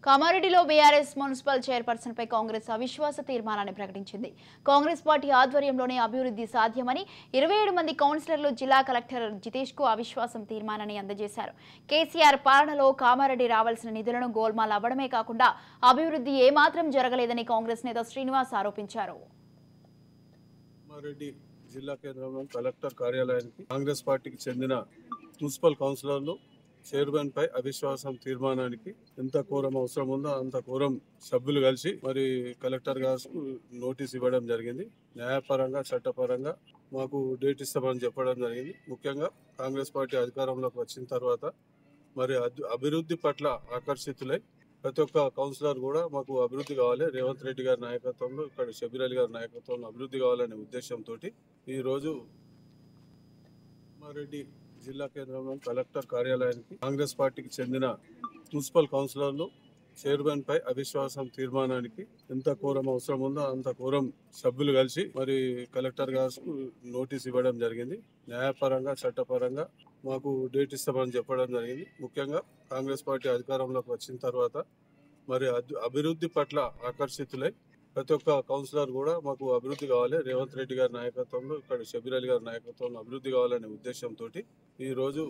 కామారెడ్డిలో BRS municipal chairperson పై కాంగ్రెస్ అవిశ్వాస తీర్మానాన్ని ప్రకటించింది. కాంగ్రెస్ పార్టీ ఆధ్వర్యంలోనే అభివృద్ధి సాధ్యమని 27 మంది కౌన్సిలర్లు జిల్లా కలెక్టర్ జితేష్ కు అవిశ్వాసం తీర్మానాన్ని అందజేశారు. కేసీఆర్ పాలనలో కామారెడ్డి రావాల్సిన నిధులను గోల్మాల్ అవ్వడమే కాకుండా అభివృద్ధి ఏమాత్రం జరగలేదని కాంగ్రెస్ నేత శ్రీనివాస్ ఆరోపించారు. కామారెడ్డి జిల్లా కేంద్రంలో కలెక్టర్ కార్యాలయానికి కాంగ్రెస్ పార్టీకి చెందిన మున్సిపల్ కౌన్సిలర్లు చైర్మన్ పై అవిశ్వాసం తీర్మానానికి ఎంత కోరం అవసరం ఉందో అంత కోరం సభ్యులు కలిసి మరి కలెక్టర్ గారు నోటీస్ ఇవ్వడం జరిగింది. న్యాయపరంగా చట్టపరంగా మాకు డేట్ ఇస్తామని చెప్పడం జరిగింది. ముఖ్యంగా కాంగ్రెస్ పార్టీ అధికారంలోకి వచ్చిన తర్వాత మరి అభివృద్ధి పట్ల ఆకర్షితులై ప్రతి ఒక్క కౌన్సిలర్ కూడా మాకు అభివృద్ధి కావాలి, రేవంత్ రెడ్డి గారి నాయకత్వంలో ఇక్కడ షబీర్ అలీ గారి నాయకత్వంలో అభివృద్ధి కావాలనే ఉద్దేశంతో ఈరోజు కామారెడ్డి జిల్లా కేంద్రంలో కలెక్టర్ కార్యాలయానికి కాంగ్రెస్ పార్టీకి చెందిన మున్సిపల్ కౌన్సిలర్లు చైర్మన్ పై అవిశ్వాసం తీర్మానానికి ఎంత కోరం అవసరం ఉందో అంత కోరం సభ్యులు కలిసి మరి కలెక్టర్ గారు నోటీస్ ఇవ్వడం జరిగింది. న్యాయపరంగా చట్టపరంగా మాకు డేట్ ఇస్తామని చెప్పడం జరిగింది. ముఖ్యంగా కాంగ్రెస్ పార్టీ అధికారంలోకి వచ్చిన తర్వాత మరి అభివృద్ధి పట్ల ఆకర్షితులై ప్రతి ఒక్క కౌన్సిలర్ కూడా మాకు అభివృద్ధి కావాలి, రేవంత్ రెడ్డి గారి నాయకత్వంలో ఇక్కడ షబీర్ అలీ గారి నాయకత్వంలో అభివృద్ధి కావాలనే ఉద్దేశంతో ఈరోజు